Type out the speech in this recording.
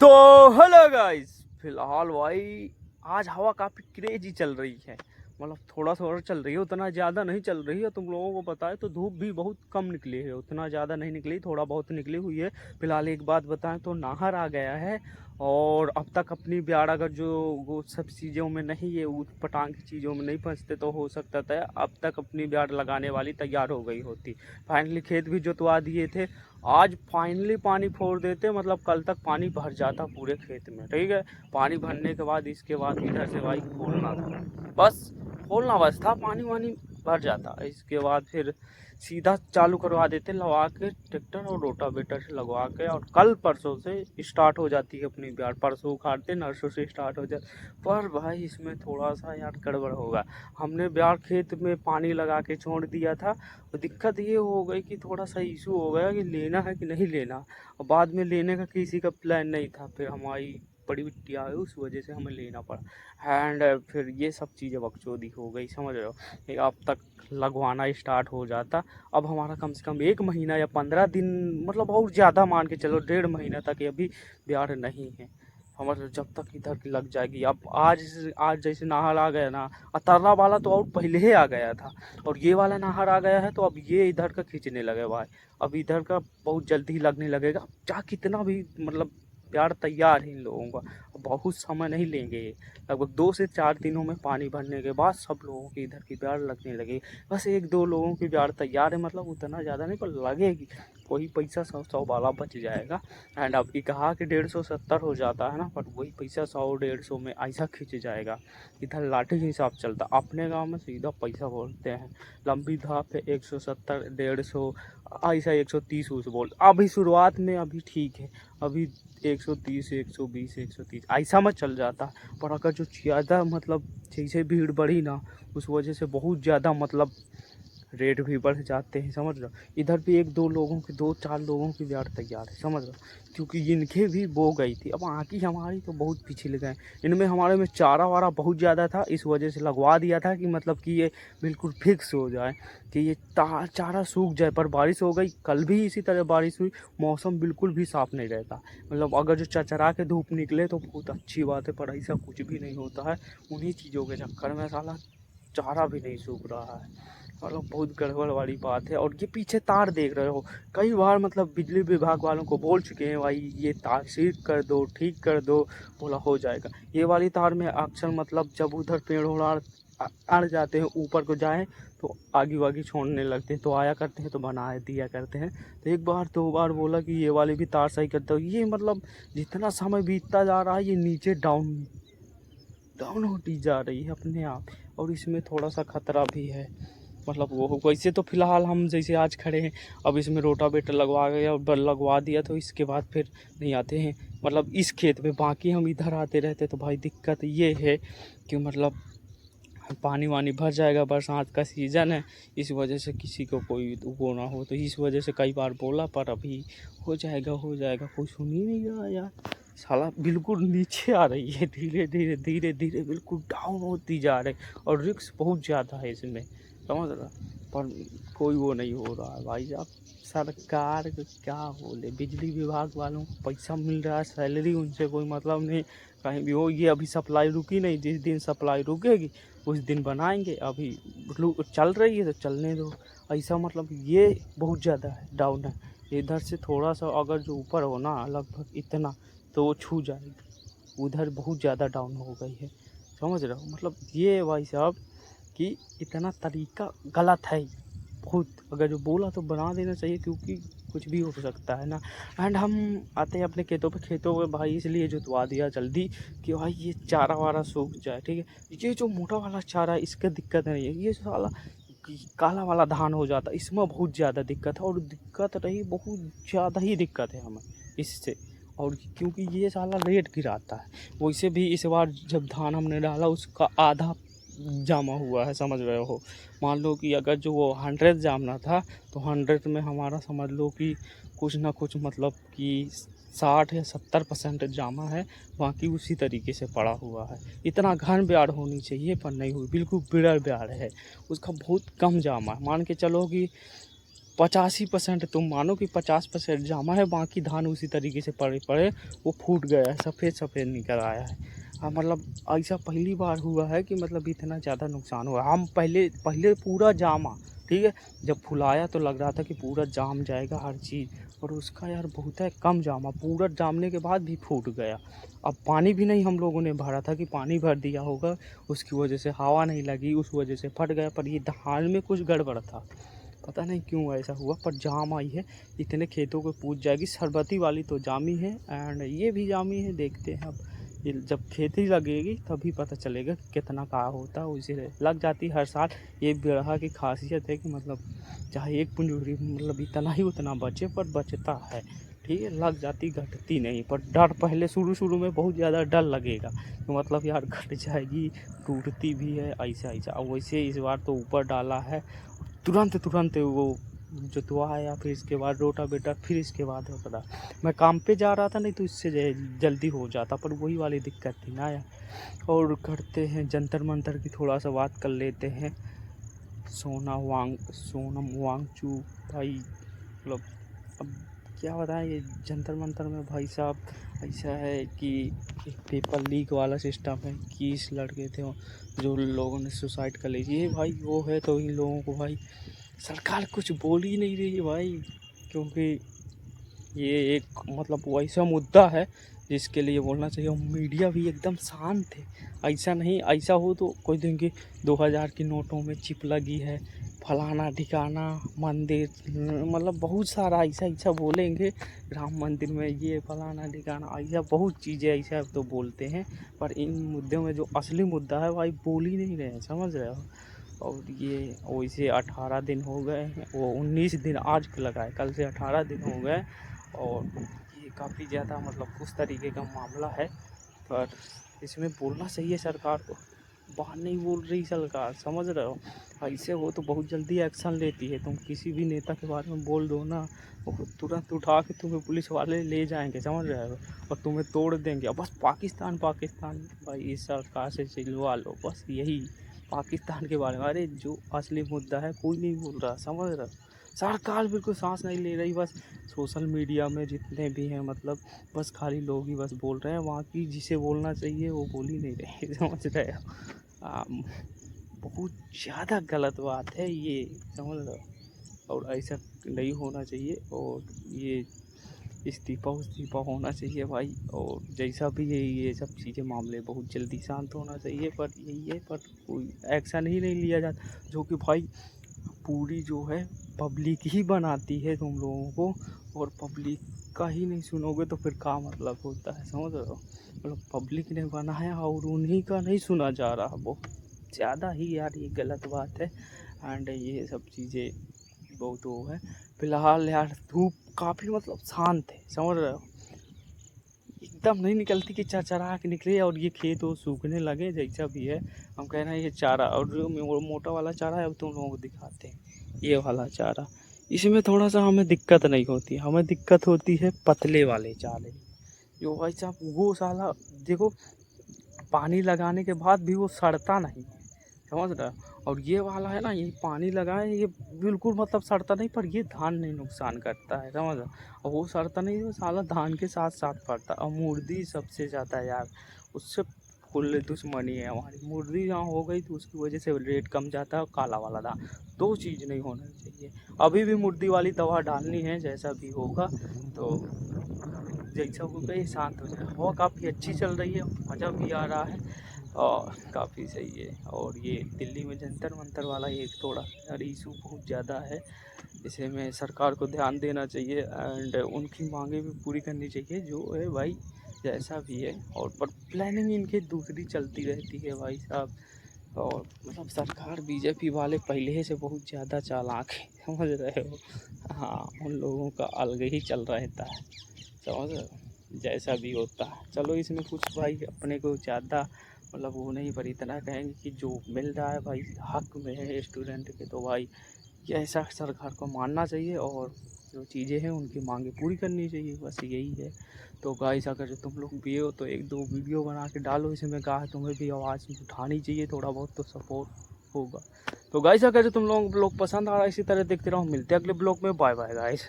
तो hello guys, फिलहाल भाई आज हवा काफ़ी क्रेजी चल रही है। मतलब थोड़ा थोड़ा चल रही है, उतना ज़्यादा नहीं चल रही है। तुम लोगों को पता है तो धूप भी बहुत कम निकली है, उतना ज़्यादा नहीं निकली, थोड़ा बहुत निकली हुई है। फिलहाल एक बात बताएं तो नाहर आ गया है। और अब तक अपनी ब्याड़ अगर जो वो सब चीज़ों में नहीं, ये ऊट पटांग की चीज़ों में नहीं फंसते तो हो सकता था अब तक अपनी ब्याड़ लगाने वाली तैयार हो गई होती। फाइनली खेत भी जोतवा दिए थे, आज फाइनली पानी फोड़ देते, मतलब कल तक पानी भर जाता पूरे खेत में। ठीक है, पानी भरने के बाद इसके बाद इधर से भाई खोलना था, बस खोलना बस था, पानी वानी भर जाता। इसके बाद फिर सीधा चालू करवा देते लगा के ट्रैक्टर और रोटावेटर से लगवा के, और कल परसों से स्टार्ट हो जाती है अपनी ब्याड़। परसों उखाड़ते, नरसों से स्टार्ट हो जाए। पर भाई इसमें थोड़ा सा यार गड़बड़ होगा। हमने ब्याड़ खेत में पानी लगा के छोड़ दिया था, तो दिक्कत ये हो गई कि थोड़ा सा इशू हो गया कि लेना है कि नहीं लेना। और बाद में लेने का किसी का प्लान नहीं था, फिर हमारी बड़ी बिटिया आई, उस वजह से हमें लेना पड़ा। एंड फिर ये सब चीज़ें बकचोदी हो गई, समझ रहे हो। अब तक लगवाना स्टार्ट हो जाता। अब हमारा कम से कम 1 महीना या 15 दिन, मतलब बहुत ज़्यादा मान के चलो 1.5 महीना तक अभी ब्याड़ नहीं है हमारे, जब तक इधर की लग जाएगी। अब आज आज जैसे नाहर आ गया ना, अतर्रा वाला तो और पहले ही आ गया था, और ये वाला नाहर आ गया है, तो अब ये इधर का खींचने लगे भाई। अब इधर का बहुत जल्दी ही लगने लगेगा, चाहे कितना भी मतलब प्यार तैयार है इन लोगों का। बहुत समय नहीं लेंगे ये, लगभग 2 से 4 दिनों में पानी भरने के बाद सब लोगों की इधर की प्यार लगने लगेगी। बस 1-2 लोगों की प्यार तैयार है, मतलब उतना ज़्यादा नहीं पर लगेगी। वही पैसा 100-100 वाला बच जाएगा। एंड अब ये कहा कि 150-70 हो जाता है ना, पर वही पैसा 100-150 में ऐसा खींच जाएगा। इधर लाठी के हिसाब चलता, अपने गांव में सीधा पैसा बोलते हैं। लंबी धाप पे 170, 150, ऐसा 130 उस बोल। अभी शुरुआत में अभी ठीक है, अभी 130, 120, 130 ऐसा में चल जाता। पर अगर जो ज़्यादा मतलब जैसे भीड़ बढ़ी ना, उस वजह से बहुत ज़्यादा मतलब रेट भी बढ़ जाते हैं, समझ रहे हो। इधर भी 1-2 लोगों की, 2-4 लोगों की ब्याड़ तैयार है, समझ रहे हो, क्योंकि इनके भी बो गई थी। अब आँकी हमारी तो बहुत पिछले गए। इनमें हमारे में चारा वारा बहुत ज़्यादा था, इस वजह से लगवा दिया था कि मतलब कि ये बिल्कुल फिक्स हो जाए कि ये चारा सूख जाए। पर बारिश हो गई, कल भी इसी तरह बारिश हुई, मौसम बिल्कुल भी साफ़ नहीं रहता। मतलब अगर जो चरचरा के धूप निकले तो बहुत अच्छी बात है, पर ऐसा कुछ भी नहीं होता है। उन्हीं चीज़ों के चक्कर में साला चारा भी नहीं सूख रहा है, मतलब बहुत गड़बड़ वाली बात है। और ये पीछे तार देख रहे हो, कई बार मतलब बिजली विभाग वालों को बोल चुके हैं भाई ये तार ठीक कर दो, ठीक कर दो, बोला हो जाएगा। ये वाली तार में अक्सर मतलब जब उधर पेड़ उड़ अड़ जाते हैं ऊपर को जाएं, तो आगे वागी छोड़ने लगते हैं, तो आया करते हैं तो बना दिया करते हैं। तो 1 बार 2 बार बोला कि ये वाली भी तार सही कर दो। ये मतलब जितना समय बीतता जा रहा है ये नीचे डाउन डाउन होती जा रही है अपने आप, और इसमें थोड़ा सा खतरा भी है। मतलब वो वैसे तो फिलहाल हम जैसे आज खड़े हैं, अब इसमें रोटावेटर लगवा गया और लगवा दिया, तो इसके बाद फिर नहीं आते हैं मतलब इस खेत में। बाकी हम इधर आते रहते तो भाई दिक्कत ये है कि मतलब पानी वानी भर जाएगा, बरसात का सीज़न है, इस वजह से किसी को कोई वो ना हो, तो इस वजह से कई बार बोला, पर अभी हो जाएगा हो जाएगा, कोई सुन ही नहीं रहा यार। साला बिल्कुल नीचे आ रही है, धीरे धीरे धीरे धीरे बिल्कुल डाउन होती जा रही, और रिस्क बहुत ज़्यादा है इसमें, समझ रहा। पर कोई वो नहीं हो रहा है भाई साहब। सरकार को क्या बोले, बिजली विभाग वालों को पैसा मिल रहा है, सैलरी, उनसे कोई मतलब नहीं कहीं भी हो। ये अभी सप्लाई रुकी नहीं, जिस दिन सप्लाई रुकेगी उस दिन बनाएंगे। अभी चल रही है तो चलने दो, ऐसा मतलब ये बहुत ज़्यादा है, डाउन है। इधर से थोड़ा सा अगर जो ऊपर हो ना, लगभग इतना, तो वो छू जाएगी, उधर बहुत ज़्यादा डाउन हो गई है, समझ रहे हो। मतलब ये भाई साहब कि इतना तरीका गलत है बहुत। अगर जो बोला तो बना देना चाहिए, क्योंकि कुछ भी हो सकता है ना। एंड हम आते हैं अपने खेतों में भाई इसलिए जुतवा दिया जल्दी कि भाई ये चारा वारा सूख जाए, ठीक है। ये जो मोटा वाला चारा है इसका दिक्कत नहीं है, ये साला काला वाला धान हो जाता है, इसमें बहुत ज़्यादा दिक्कत है। और दिक्कत रही, बहुत ज़्यादा ही दिक्कत है हमें इससे। और क्योंकि ये साला रेट गिराता है, वैसे भी इस बार जब धान हमने डाला उसका आधा जामा हुआ है, समझ रहे हो। मान लो कि अगर जो वो 100 जामना था, तो 100 में हमारा समझ लो कि कुछ ना कुछ मतलब कि 60 या 70% जामा है, बाकी उसी तरीके से पड़ा हुआ है। इतना घन ब्याड़ होनी चाहिए पर नहीं हुई, बिल्कुल बिड़र ब्याड़ है, उसका बहुत कम जामा है। मान के चलो कि 85% तुम मानो कि 50% जामा है, बाकी धान उसी तरीके से पड़े पड़े वो फूट गया है, सफ़ेद सफ़ेद निकल आया है। हाँ मतलब ऐसा पहली बार हुआ है कि मतलब इतना ज़्यादा नुकसान हुआ। हम पहले पहले पूरा जामा, ठीक है, जब फुलाया तो लग रहा था कि पूरा जाम जाएगा हर चीज़, और उसका यार बहुत है कम जामा, पूरा जामने के बाद भी फूट गया। अब पानी भी नहीं हम लोगों ने भरा था कि पानी भर दिया होगा, उसकी वजह से हवा नहीं लगी, उस वजह से फट गया। पर ये धान में कुछ गड़बड़ था, पता नहीं क्यों ऐसा हुआ, पर जाम आई है, इतने खेतों को पूज जाएगी। शरबती वाली तो जामी है एंड ये भी जामी है, देखते हैं अब ये जब खेती लगेगी तभी पता चलेगा कि कितना का होता है। उसी से लग जाती हर साल। ये बिरहा की खासियत है कि मतलब चाहे एक पुंजूरी मतलब इतना ही उतना बचे, पर बचता है, ठीक है, लग जाती, घटती नहीं। पर डर पहले शुरू शुरू में बहुत ज़्यादा डर लगेगा तो मतलब यार घट जाएगी, टूटती भी है, ऐसा ऐसा। अब वैसे इस बार तो ऊपर डाला है, तुरंत तुरंत वो जोतवाया, फिर इसके बाद रोटावेटर, फिर इसके बाद पता मैं काम पे जा रहा था, नहीं तो इससे जल्दी हो जाता, पर वही वाली दिक्कत थी ना यार। और करते हैं जंतर मंतर की थोड़ा सा बात कर लेते हैं। सोनम वांगचू भाई, मतलब अब क्या बताएं, ये जंतर मंतर में भाई साहब ऐसा है कि एक पेपर लीक वाला सिस्टम है कि इस लड़के थे जो लोगों ने सुसाइड कर ली। ये भाई वो है तो इन लोगों को भाई सरकार कुछ बोल ही नहीं रही है भाई, क्योंकि ये एक मतलब वैसा मुद्दा है जिसके लिए बोलना चाहिए। मीडिया भी एकदम शांत है, ऐसा नहीं, ऐसा हो तो कोई देंगे 2000 की नोटों में चिप लगी है, फलाना ठिकाना मंदिर, मतलब बहुत सारा ऐसा ऐसा बोलेंगे, राम मंदिर में ये फलाना ठिकाना, ऐसा बहुत चीज़ें ऐसा तो बोलते हैं। पर इन मुद्दों में जो असली मुद्दा है भाई बोल ही नहीं रहे हैं, समझ रहे हो। और ये वैसे 18 दिन हो गए हैं, वो 19 दिन आज लगा है, कल से 18 दिन हो गए। और ये काफ़ी ज़्यादा मतलब उस तरीके का मामला है, पर इसमें बोलना चाहिए सरकार को, बाहर नहीं बोल रही सरकार, समझ रहे हो। ऐसे हो तो बहुत जल्दी एक्शन लेती है। तुम किसी भी नेता के बारे में बोल दो ना, वो तुरंत उठा के तुम्हें पुलिस वाले ले जाएंगे, समझ रहे हो, और तुम्हें तोड़ देंगे। अब बस पाकिस्तान पाकिस्तान भाई इस सरकार से चिलवा लो, बस यही पाकिस्तान के बारे में। अरे जो असली मुद्दा है कोई नहीं बोल रहा, समझ रहे हो। सरकार बिल्कुल सांस नहीं ले रही, बस सोशल मीडिया में जितने भी हैं मतलब बस खाली लोग ही बस बोल रहे हैं, वहाँ की जिसे बोलना चाहिए वो बोल ही नहीं रहे समझ रहे हो। बहुत ज़्यादा गलत बात है ये, समझ रहे हो। और ऐसा नहीं होना चाहिए, और ये इस्तीफ़ा होना चाहिए भाई। और जैसा भी है ये सब चीज़ें मामले बहुत जल्दी शांत होना चाहिए, पर यही है, पर कोई एक्शन ही नहीं लिया जाता, जो कि भाई पूरी जो है पब्लिक ही बनाती है तुम लोगों को, और पब्लिक का ही नहीं सुनोगे तो फिर क्या मतलब होता है, समझ रहे हो। मतलब पब्लिक ने बनाया और उन्हीं का नहीं सुना जा रहा, बहुत ज़्यादा ही यार ये गलत बात है। एंड ये सब चीज़ें बहुत वो है। फिलहाल यार धूप काफ़ी मतलब शांत है, समझ रहे हो, एकदम नहीं निकलती कि चरचरा के निकले और ये खेत वो सूखने लगे, जैसा भी है। हम कह रहे हैं ये चारा, और जो मोटा वाला चारा है अब तुम लोगों को दिखाते हैं, ये वाला चारा, इसमें थोड़ा सा हमें दिक्कत नहीं होती, हमें दिक्कत होती है पतले वाले चारे, जो भाई साहब वो साला देखो पानी लगाने के बाद भी वो सड़ता नहीं है, समझ रहे हो। और ये वाला है ना, ये पानी लगाए ये बिल्कुल मतलब सड़ता नहीं, पर ये धान नहीं नुकसान करता है, समझ रहे हो। और वो सड़ता नहीं, वो साला धान के साथ साथ फटता। और मुर्दी सबसे ज़्यादा यार, उससे फुल दुश्मनी है हमारी। मुर्दी जहाँ हो गई तो उसकी वजह से रेट कम जाता है, और काला वाला धान, दो चीज़ नहीं होना चाहिए। अभी भी मुर्दी वाली दवा डालनी है, जैसा भी होगा तो जैसा होगा ये शांत हो जाए। हवा काफ़ी अच्छी चल रही है, मज़ा भी आ रहा है, और काफ़ी सही है। और ये दिल्ली में जंतर मंतर वाला ये थोड़ा यार इशू बहुत ज़्यादा है, इसे में सरकार को ध्यान देना चाहिए, एंड उनकी मांगे भी पूरी करनी चाहिए, जो है भाई जैसा भी है। और पर प्लानिंग इनकी दूसरी चलती रहती है भाई साहब। और मतलब सरकार बीजेपी वाले पहले से बहुत ज़्यादा चालाक है, समझ रहे हो। हाँ उन लोगों का अलग ही चल रहता है, समझ रहे हो, जैसा भी होता है। चलो इसमें कुछ भाई अपने को ज़्यादा मतलब वो नहीं, पर इतना कहेंगे कि जो मिल रहा है भाई हक में है स्टूडेंट के, तो भाई ये ऐसा सरकार को मानना चाहिए, और जो चीज़ें हैं उनकी मांगे पूरी करनी चाहिए, बस यही है। तो गाइस अगर जो तुम लोग भी हो तो एक दो वीडियो बना के डालो इसमें, कहा तुम्हें भी आवाज़ उठानी चाहिए, थोड़ा बहुत तो सपोर्ट होगा। तो गाइस अगर तुम लोगों को ब्लॉग पसंद आ रहा है इसी तरह देखते रहो, मिलते हैं अगले ब्लॉग में। Bye bye guys.